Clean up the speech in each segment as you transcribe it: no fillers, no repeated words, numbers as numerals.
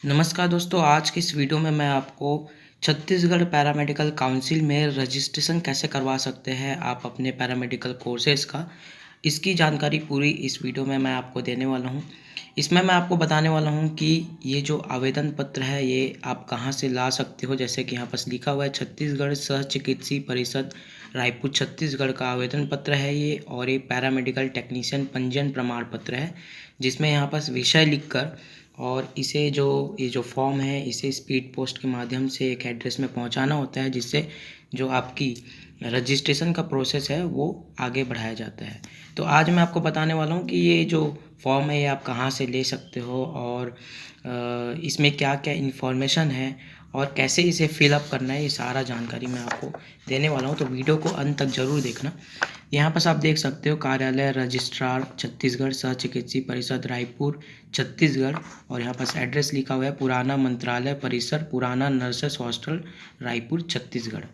नमस्कार दोस्तों, आज की इस वीडियो में मैं आपको छत्तीसगढ़ पैरामेडिकल काउंसिल में रजिस्ट्रेशन कैसे करवा सकते हैं आप अपने पैरामेडिकल कोर्सेज़ का, इसकी जानकारी पूरी इस वीडियो में मैं आपको देने वाला हूं। इसमें मैं आपको बताने वाला हूं कि ये जो आवेदन पत्र है ये आप कहां से ला सकते हो। जैसे कि यहाँ पर लिखा हुआ है छत्तीसगढ़ सह चिकित्सीय परिषद रायपुर छत्तीसगढ़ का आवेदन पत्र है ये, और ये पैरामेडिकल टेक्नीशियन पंजीयन प्रमाण पत्र है, जिसमें यहाँ पर विषय लिखकर और इसे ये जो फॉर्म है इसे स्पीड पोस्ट के माध्यम से एक एड्रेस में पहुंचाना होता है, जिससे जो आपकी रजिस्ट्रेशन का प्रोसेस है वो आगे बढ़ाया जाता है। तो आज मैं आपको बताने वाला हूँ कि ये जो फॉर्म है ये आप कहाँ से ले सकते हो और इसमें क्या क्या इन्फॉर्मेशन है और कैसे इसे फिलअप करना है, ये सारा जानकारी मैं आपको देने वाला हूँ। तो वीडियो को अंत तक ज़रूर देखना। यहाँ पर आप देख सकते हो कार्यालय रजिस्ट्रार छत्तीसगढ़ सह चिकित्सीय परिषद रायपुर छत्तीसगढ़, और यहाँ पर एड्रेस लिखा हुआ है पुराना मंत्रालय परिसर पुराना नर्सेस हॉस्टल रायपुर छत्तीसगढ़।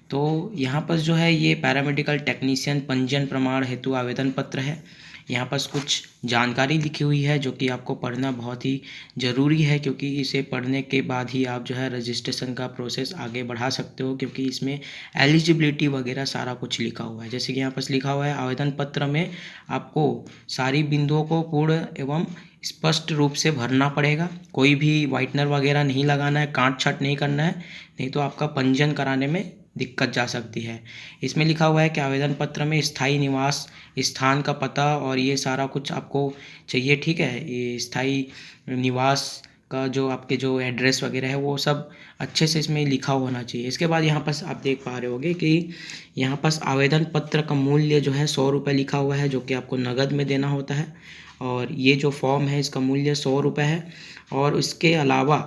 तो यहाँ पर जो है ये पैरामेडिकल टेक्नीशियन पंजीयन प्रमाण हेतु आवेदन पत्र है। यहाँ पर कुछ जानकारी लिखी हुई है जो कि आपको पढ़ना बहुत ही ज़रूरी है, क्योंकि इसे पढ़ने के बाद ही आप जो है रजिस्ट्रेशन का प्रोसेस आगे बढ़ा सकते हो, क्योंकि इसमें एलिजिबिलिटी वगैरह सारा कुछ लिखा हुआ है। जैसे कि यहाँ पर लिखा हुआ है आवेदन पत्र में आपको सारी बिंदुओं को पूर्ण एवं स्पष्ट रूप से भरना पड़ेगा। कोई भी वाइटनर वगैरह नहीं लगाना है, काट छाट नहीं करना है, नहीं तो आपका पंजीयन कराने में दिक्कत जा सकती है। इसमें लिखा हुआ है कि आवेदन पत्र में स्थायी निवास स्थान का पता और ये सारा कुछ आपको चाहिए, ठीक है। ये स्थायी निवास का जो आपके जो एड्रेस वगैरह है वो सब अच्छे से इसमें लिखा होना चाहिए। इसके बाद यहाँ पर आप देख पा रहे होगे कि यहाँ पर आवेदन पत्र का मूल्य जो है 100 रुपये लिखा हुआ है, जो कि आपको नगद में देना होता है। और ये जो फॉर्म है इसका मूल्य 100 रुपये है। और इसके अलावा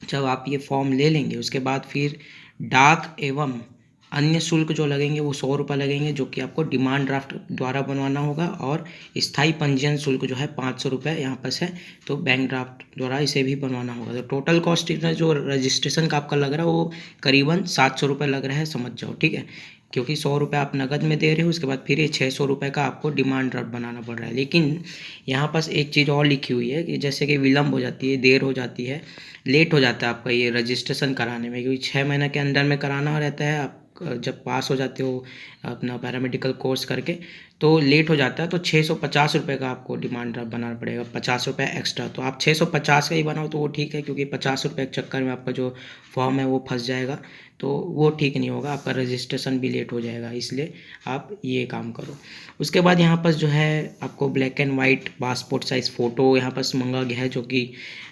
जब आप ये फॉर्म ले लेंगे उसके बाद फिर डाक एवं अन्य शुल्क जो लगेंगे वो 100 रुपये लगेंगे, जो कि आपको डिमांड ड्राफ्ट द्वारा बनवाना होगा। और स्थायी पंजीयन शुल्क जो है 500 रुपये यहाँ पर है, तो बैंक ड्राफ्ट द्वारा इसे भी बनवाना होगा। तो टोटल कॉस्ट जो रजिस्ट्रेशन का आपका लग रहा है वो करीबन 700 रुपये लग रहा है, समझ जाओ, ठीक है। क्योंकि 100 रुपये आप नगद में दे रहे हो, उसके बाद फिर ये 600 रुपये का आपको डिमांड ड्राफ्ट बनाना पड़ रहा है। लेकिन यहाँ पर एक चीज़ और लिखी हुई है कि जैसे कि विलम्ब हो जाती है, देर हो जाती है, लेट हो जाता है आपका ये रजिस्ट्रेशन कराने में, क्योंकि 6 महीने के अंदर में कराना रहता है। आप जब पास हो जाते हो अपना पैरामेडिकल कोर्स करके तो लेट हो जाता है, तो 650 रुपये का आपको डिमांड ड्राफ्ट बनाना पड़ेगा, 50 रुपये एक्स्ट्रा। तो आप 650 का ही बनाओ तो वो ठीक है, क्योंकि 50 रुपये के चक्कर में आपका जो फॉर्म है वो फंस जाएगा, तो वो ठीक नहीं होगा, आपका रजिस्ट्रेशन भी लेट हो जाएगा। इसलिए आप ये काम करो। उसके बाद यहाँ पर जो है आपको black and white passport size photo यहाँ पर मांगा गया है, जो कि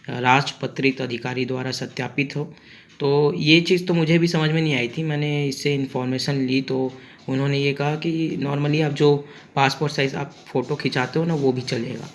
राजपत्रित अधिकारी द्वारा सत्यापित हो। तो ये चीज़ तो मुझे भी समझ में नहीं आई थी, मैंने इससे इन्फॉर्मेशन ली तो उन्होंने ये कहा कि नॉर्मली आप जो पासपोर्ट साइज़ आप फ़ोटो खिंचाते हो ना वो भी चलेगा।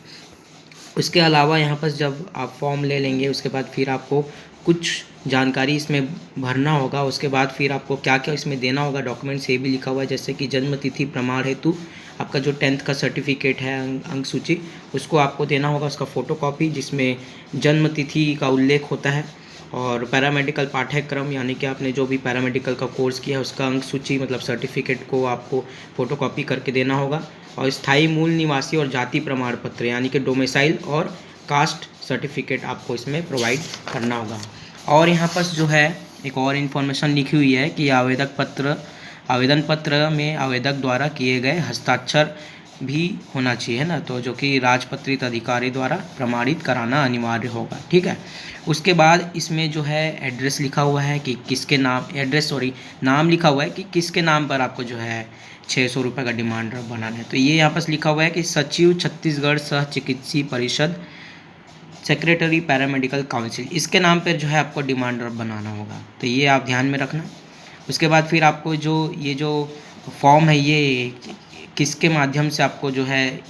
उसके अलावा यहाँ पर जब आप फॉर्म ले लेंगे उसके बाद फिर आपको कुछ जानकारी इसमें भरना होगा। उसके बाद फिर आपको क्या क्या इसमें देना होगा डॉक्यूमेंट्स, ये भी लिखा हुआ है। जैसे कि जन्म तिथि प्रमाण हेतु आपका जो 10th का सर्टिफिकेट है अंक सूची, उसको आपको देना होगा, उसका फ़ोटोकॉपी जिसमें जन्म तिथि का उल्लेख होता है। और पैरामेडिकल पाठ्यक्रम यानी कि आपने जो भी पैरामेडिकल का कोर्स किया है उसका अंक सूची मतलब सर्टिफिकेट को आपको फ़ोटोकॉपी करके देना होगा। और स्थायी मूल निवासी और जाति प्रमाण पत्र यानी कि डोमिसाइल और कास्ट सर्टिफिकेट आपको इसमें प्रोवाइड करना होगा। और यहाँ पर जो है एक और इन्फॉर्मेशन लिखी हुई है कि आवेदन पत्र में आवेदक द्वारा किए गए हस्ताक्षर भी होना चाहिए, है ना, तो जो कि राजपत्रित अधिकारी द्वारा प्रमाणित कराना अनिवार्य होगा, ठीक है। उसके बाद इसमें जो है एड्रेस लिखा हुआ है कि किसके नाम नाम लिखा हुआ है कि किसके नाम पर आपको जो है 600 रुपये का डिमांड ड्राफ्ट बनाना है। तो ये यहाँ पर लिखा हुआ है कि सचिव छत्तीसगढ़ सह चिकित्सीय परिषद सेक्रेटरी पैरामेडिकल काउंसिल, इसके नाम पर जो है आपको डिमांड ड्राफ्ट बनाना होगा। तो ये आप ध्यान में रखना। उसके बाद फिर आपको जो फॉर्म है ये किसके माध्यम से आपको जो है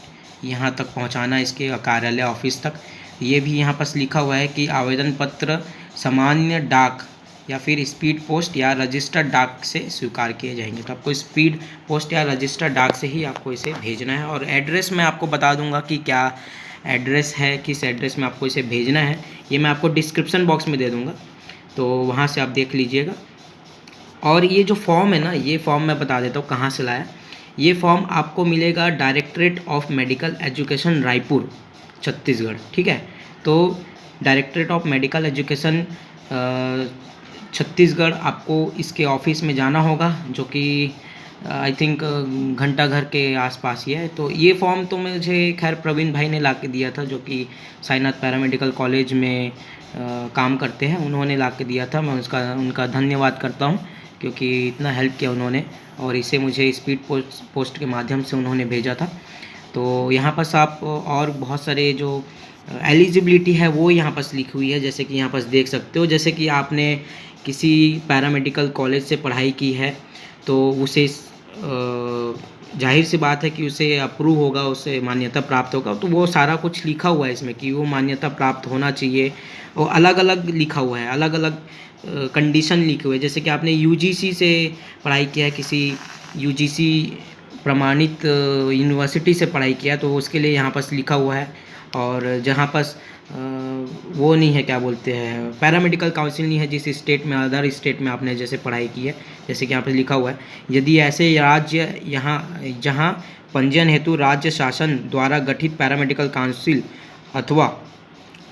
यहाँ तक पहुँचाना है, इसके कार्यालय ऑफिस तक, ये भी यहाँ पर लिखा हुआ है कि आवेदन पत्र सामान्य डाक या फिर स्पीड पोस्ट या रजिस्टर्ड डाक से स्वीकार किए जाएंगे। तो आपको स्पीड पोस्ट या रजिस्टर्ड डाक से ही आपको इसे भेजना है। और एड्रेस मैं आपको बता दूंगा कि क्या एड्रेस है, किस एड्रेस में आपको इसे भेजना है, ये मैं आपको डिस्क्रिप्शन बॉक्स में दे दूँगा, तो वहाँ से आप देख लीजिएगा। और ये जो फॉर्म है ना, ये फॉर्म मैं बता देता हूँ कहाँ से लाया। ये फॉर्म आपको मिलेगा directorate of medical education Raipur Chhattisgarh, ठीक है। तो directorate of medical education Chhattisgarh, आपको इसके ऑफिस में जाना होगा, जो कि आई थिंक घंटा घर के आसपास ही है। तो ये फॉर्म तो मुझे खैर प्रवीण भाई ने ला के दिया था, जो कि साईनाथ पैरामेडिकल कॉलेज में काम करते हैं, उन्होंने ला के दिया था। मैं उनका धन्यवाद करता हूँ, क्योंकि इतना हेल्प किया उन्होंने, और इसे मुझे स्पीड पोस्ट के माध्यम से उन्होंने भेजा था। तो यहाँ पर आप और बहुत सारे जो एलिजिबिलिटी है वो यहाँ पर लिखी हुई है, जैसे कि यहाँ पर देख सकते हो। जैसे कि आपने किसी पैरामेडिकल कॉलेज से पढ़ाई की है तो उसे जाहिर सी बात है कि उसे अप्रूव होगा, उसे मान्यता प्राप्त होगा। तो वो सारा कुछ लिखा हुआ है इसमें कि वो मान्यता प्राप्त होना चाहिए, और अलग अलग लिखा हुआ है, अलग अलग कंडीशन लिखे हुए हैं। जैसे कि आपने यूजीसी से पढ़ाई किया है, किसी यूजीसी प्रमाणित यूनिवर्सिटी से पढ़ाई किया, तो उसके लिए यहाँ पर लिखा हुआ है। और जहाँ पर वो नहीं है, क्या बोलते हैं, पैरामेडिकल काउंसिल नहीं है जिस स्टेट में, अदर स्टेट में आपने जैसे पढ़ाई की है, जैसे कि यहाँ पर लिखा हुआ है, यदि ऐसे राज्य जहाँ पंजीयन हेतु राज्य शासन द्वारा गठित पैरामेडिकल काउंसिल अथवा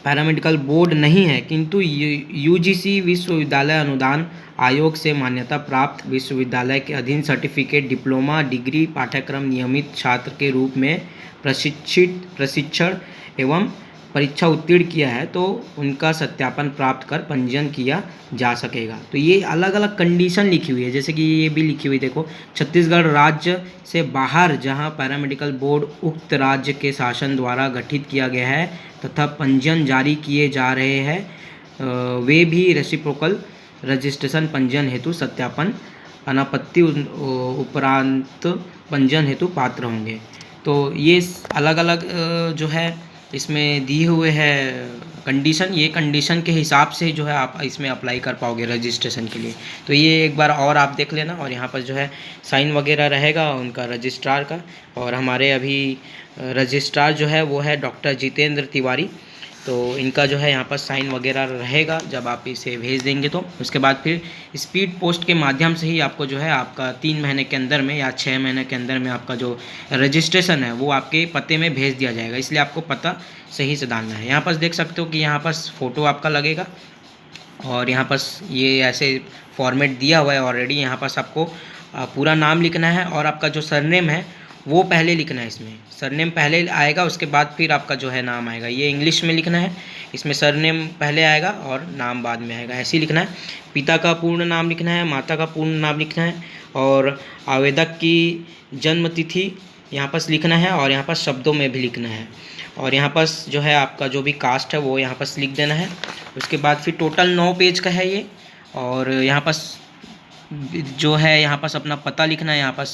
पैरामेडिकल बोर्ड नहीं है, किंतु यूजीसी विश्वविद्यालय अनुदान आयोग से मान्यता प्राप्त विश्वविद्यालय के अधीन सर्टिफिकेट, डिप्लोमा, डिग्री पाठ्यक्रम नियमित छात्र के रूप में प्रशिक्षण एवं परीक्षा उत्तीर्ण किया है, तो उनका सत्यापन प्राप्त कर पंजीयन किया जा सकेगा। तो ये अलग अलग कंडीशन लिखी हुई है, जैसे कि ये भी लिखी हुई, देखो, छत्तीसगढ़ राज्य से बाहर जहां पैरामेडिकल बोर्ड उक्त राज्य के शासन द्वारा गठित किया गया है तथा पंजीयन जारी किए जा रहे हैं, वे भी रेसिप्रोकल रजिस्ट्रेशन पंजीयन हेतु सत्यापन अनापत्ति उपरांत पंजीयन हेतु पात्र होंगे। तो ये अलग अलग जो है इसमें दिए हुए हैं कंडीशन, ये कंडीशन के हिसाब से जो है आप इसमें अप्लाई कर पाओगे रजिस्ट्रेशन के लिए। तो ये एक बार और आप देख लेना, और यहाँ पर जो है साइन वगैरह रहेगा उनका रजिस्ट्रार का, और हमारे अभी रजिस्ट्रार जो है वो है डॉक्टर जितेंद्र तिवारी। तो इनका जो है यहाँ पर साइन वगैरह रहेगा जब आप इसे भेज देंगे। तो उसके बाद फिर स्पीड पोस्ट के माध्यम से ही आपको जो है आपका 3 महीने के अंदर में या 6 महीने के अंदर में आपका जो रजिस्ट्रेशन है वो आपके पते में भेज दिया जाएगा। इसलिए आपको पता सही से डालना है। यहाँ पर देख सकते हो कि यहाँ पर फ़ोटो आपका लगेगा, और यहाँ पर ये ऐसे फॉर्मेट दिया हुआ है ऑलरेडी। यहाँ पर आपको पूरा नाम लिखना है, और आपका जो सरनेम है वो पहले लिखना है। इसमें सरनेम पहले आएगा, उसके बाद फिर आपका जो है नाम आएगा। ये इंग्लिश में लिखना है, इसमें सरनेम पहले आएगा और नाम बाद में आएगा, ऐसे ही लिखना है। पिता का पूर्ण नाम लिखना है, माता का पूर्ण नाम लिखना है, और आवेदक की जन्म तिथि यहाँ पर लिखना है, और यहाँ पर शब्दों में भी लिखना है। और यहाँ पर जो है आपका जो भी कास्ट है वो यहाँ पर लिख देना है। उसके बाद फिर टोटल 9 पेज का है ये, और यहाँ पर जो है यहाँ पर अपना पता लिखना है। यहाँ पर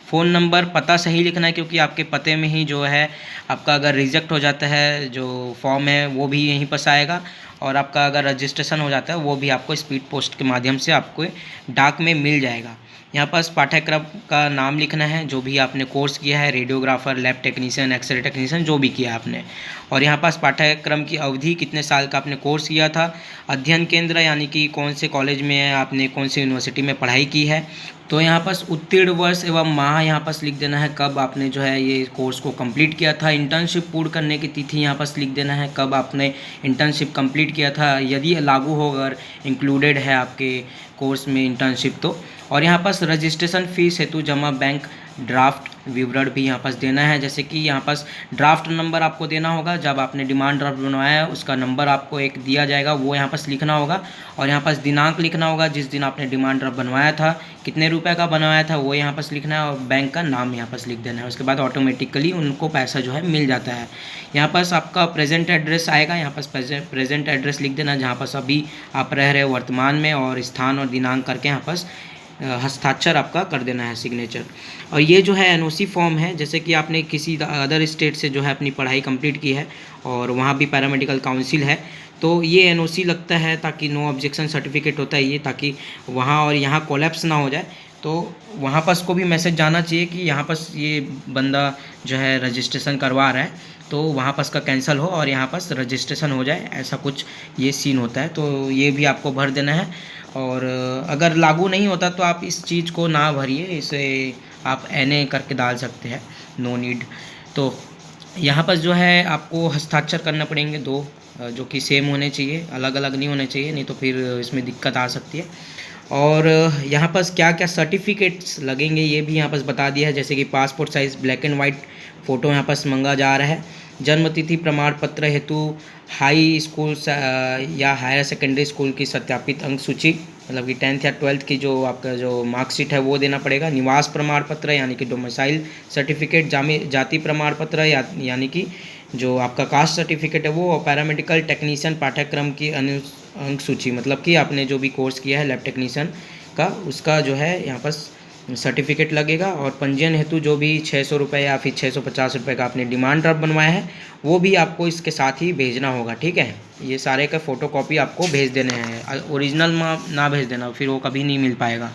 फ़ोन नंबर, पता सही लिखना है, क्योंकि आपके पते में ही जो है आपका अगर रिजेक्ट हो जाता है जो फॉर्म है वो भी यहीं पर आएगा, और आपका अगर रजिस्ट्रेशन हो जाता है वो भी आपको स्पीड पोस्ट के माध्यम से आपको डाक में मिल जाएगा। यहाँ पर पाठ्यक्रम का नाम लिखना है, जो भी आपने कोर्स किया है, radiographer, lab technician, x-ray technician, जो भी किया आपने। और यहाँ पास पाठ्यक्रम की अवधि, कितने साल का आपने कोर्स किया था, अध्ययन केंद्र यानी कि कौन से कॉलेज में आपने कौन सी यूनिवर्सिटी में पढ़ाई की है। तो यहाँ पास उत्तीर्ण वर्ष एवं माह यहाँ पास लिख देना है, कब आपने जो है ये कोर्स को कंप्लीट किया था। इंटर्नशिप पूर्ण करने की तिथि यहाँ पास लिख देना है, कब आपने इंटर्नशिप कंप्लीट किया था, यदि लागू हो, अगर इंक्लूडेड है आपके कोर्स में इंटर्नशिप तो। और यहाँ पास रजिस्ट्रेशन फीस हेतु जमा बैंक ड्राफ्ट विवरण भी यहाँ पास देना है। जैसे कि यहाँ पास ड्राफ्ट नंबर आपको देना होगा, जब आपने डिमांड ड्राफ्ट बनवाया है उसका नंबर आपको एक दिया जाएगा, वो यहाँ पास लिखना होगा। और यहाँ पास दिनांक लिखना होगा जिस दिन आपने डिमांड ड्राफ्ट बनवाया था, कितने रुपए का बनवाया था वो यहाँ पास लिखना है, और बैंक का नाम यहाँ पास लिख देना है। उसके बाद ऑटोमेटिकली उनको पैसा जो है मिल जाता है। यहाँ पास आपका प्रेजेंट एड्रेस आएगा, यहाँ पास प्रेजेंट एड्रेस लिख देना जहाँ पास अभी आप रह रहे हो वर्तमान में, और स्थान और दिनांक करके यहाँ पास हस्ताक्षर आपका कर देना है, सिग्नेचर। और ये जो है एनओसी फॉर्म है, जैसे कि आपने किसी अदर स्टेट से जो है अपनी पढ़ाई कंप्लीट की है और वहाँ भी पैरामेडिकल काउंसिल है, तो ये एनओसी लगता है ताकि नो ऑब्जेक्शन सर्टिफिकेट होता है ये, ताकि वहाँ और यहाँ कोलैप्स ना हो जाए। तो वहाँ पास को भी मैसेज जाना चाहिए कि यहाँ पास ये बंदा जो है रजिस्ट्रेशन करवा रहा है, तो वहाँ पास का कैंसिल हो और यहाँ पास रजिस्ट्रेशन हो जाए, ऐसा कुछ ये सीन होता है। तो ये भी आपको भर देना है। और अगर लागू नहीं होता तो आप इस चीज़ को ना भरिए, इसे आप NA करके डाल सकते हैं, नो नीड। तो यहाँ पर जो है आपको हस्ताक्षर करना पड़ेंगे 2, जो कि सेम होने चाहिए, अलग अलग नहीं होने चाहिए, नहीं तो फिर इसमें दिक्कत आ सकती है। और यहाँ पर क्या क्या सर्टिफिकेट्स लगेंगे ये भी यहाँ पर बता दिया है, जैसे कि passport size black and white photo यहाँ पर मांगा जा रहा है। जन्मतिथि प्रमाण पत्र हेतु हाई स्कूल या हायर सेकेंडरी स्कूल की सत्यापित अंक सूची, मतलब कि 10th या 12th की जो आपका जो मार्कशीट है वो देना पड़ेगा। निवास प्रमाण पत्र यानी कि डोमिसाइल सर्टिफिकेट, जाति प्रमाण पत्र यानी कि जो आपका कास्ट सर्टिफिकेट है वो, और पैरामेडिकल टेक्नीशियन पाठ्यक्रम की अंक सूची, मतलब कि आपने जो भी कोर्स किया है लैब टेक्नीशियन का उसका जो है यहाँ पर सर्टिफिकेट लगेगा। और पंजीयन हेतु जो भी 600 रुपये या फिर 650 रुपये का आपने डिमांड ड्राफ्ट बनवाया है वो भी आपको इसके साथ ही भेजना होगा, ठीक है। ये सारे का फ़ोटोकॉपी आपको भेज देने हैं, ओरिजिनल ना भेज देना, फिर वो कभी नहीं मिल पाएगा।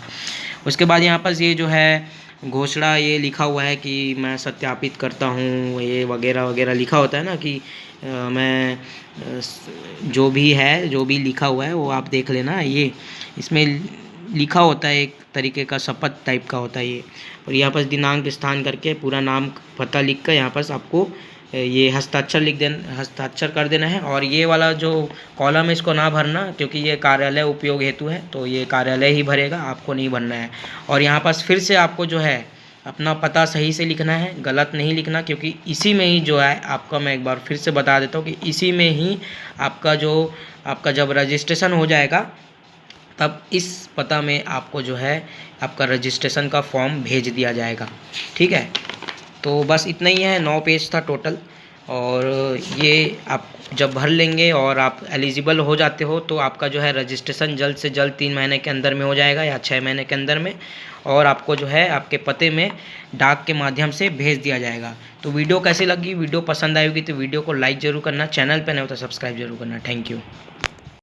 उसके बाद यहाँ पर ये जो है घोषणा ये लिखा हुआ है कि मैं सत्यापित करता हूँ, ये वगैरह वगैरह लिखा होता है ना कि मैं जो भी है, जो भी लिखा हुआ है वो आप देख लेना। ये इसमें लिखा होता है, एक तरीके का शपथ टाइप का होता है ये। और यहाँ पर दिनांक स्थान करके पूरा नाम पता लिख कर यहाँ पर आपको ये हस्ताक्षर कर देना है। और ये वाला जो कॉलम है इसको ना भरना, क्योंकि ये कार्यालय उपयोग हेतु है, तो ये कार्यालय ही भरेगा, आपको नहीं भरना है। और यहाँ पर फिर से आपको जो है अपना पता सही से लिखना है, गलत नहीं लिखना, क्योंकि इसी में ही जो है आपका, मैं एक बार फिर से बता देता हूँ कि इसी में ही आपका जब रजिस्ट्रेशन हो जाएगा तब इस पता में आपको जो है आपका रजिस्ट्रेशन का फॉर्म भेज दिया जाएगा, ठीक है। तो बस इतना ही है, 9 पेज था टोटल। और ये आप जब भर लेंगे और आप एलिजिबल हो जाते हो तो आपका जो है रजिस्ट्रेशन जल्द से जल्द 3 महीने के अंदर में हो जाएगा या 6 महीने के अंदर में, और आपको जो है आपके पते में डाक के माध्यम से भेज दिया जाएगा। तो वीडियो कैसी लगी? वीडियो पसंद आएगी तो वीडियो को लाइक ज़रूर करना, चैनल पर नहीं हो तो सब्सक्राइब जरूर करना। Thank you.